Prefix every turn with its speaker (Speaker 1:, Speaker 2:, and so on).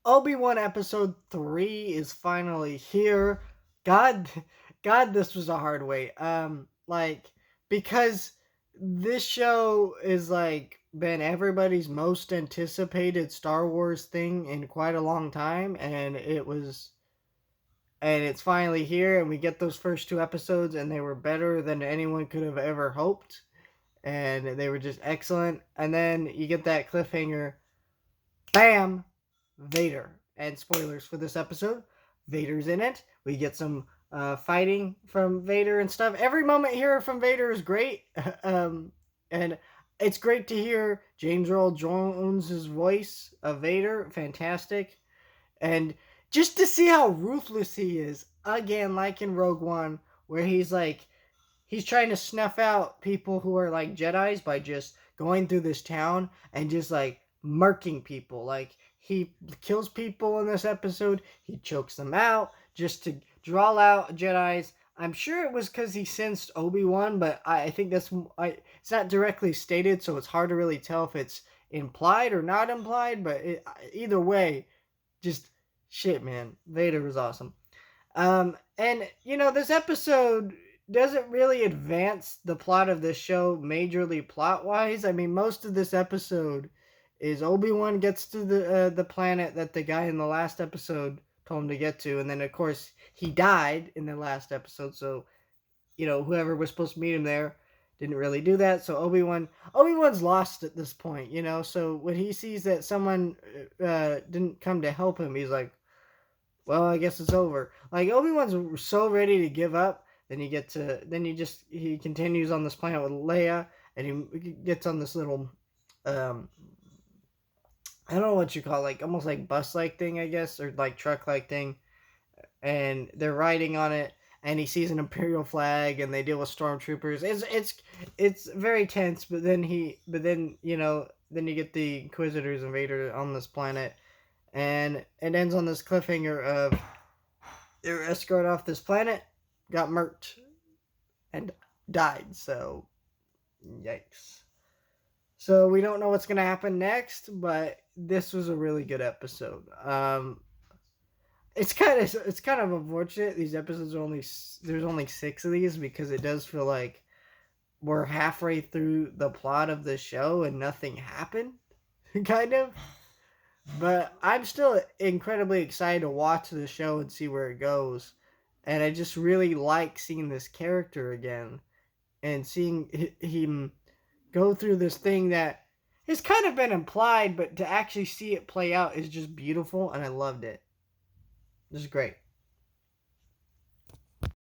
Speaker 1: Obi Wan episode 3 is finally here. God, God, this was a hard wait. Because this show is like been everybody's most anticipated Star Wars thing in quite a long time, and it's finally here, and we get those first two episodes, and they were better than anyone could have ever hoped, and they were just excellent. And then you get that cliffhanger, bam, Vader. And spoilers for this episode, Vader's in it. We get some fighting from Vader and stuff. Every moment here from Vader is great. And it's great to hear James Earl Jones' voice of Vader. Fantastic. And just to see how ruthless he is, again, like in Rogue One, where he's trying to snuff out people who are like Jedi's by just going through this town and just like murking people. Like he kills people in this episode, he chokes them out just to draw out Jedi's. I'm sure it was because he sensed Obi Wan, but I think it's not directly stated, so it's hard to really tell if it's implied or not implied. But either way, just shit, man. Vader was awesome. And this episode doesn't really advance the plot of this show majorly plot wise. I mean, most of this episode is Obi-Wan gets to the planet that the guy in the last episode told him to get to, and then of course he died in the last episode. So whoever was supposed to meet him there didn't really do that. So Obi-Wan's lost at this point. So when he sees that someone didn't come to help him, he's like, well, I guess it's over. Like Obi-Wan's so ready to give up. He continues on this planet with Leia, and he gets on this little, I don't know what you call it, like almost like bus like thing, I guess, or like truck like thing, and they're riding on it, and he sees an Imperial flag, and they deal with stormtroopers. It's very tense, then you get the Inquisitors and Vader on this planet, and it ends on this cliffhanger of their escort off this planet got murked and died. So, yikes. So we don't know what's gonna happen next, but this was a really good episode. It's kind of unfortunate these episodes there's only 6 of these, because it does feel like we're halfway through the plot of the show and nothing happened, kind of. But I'm still incredibly excited to watch the show and see where it goes. And I just really like seeing this character again and seeing him go through this thing that has kind of been implied, but to actually see it play out is just beautiful, and I loved it. This is great.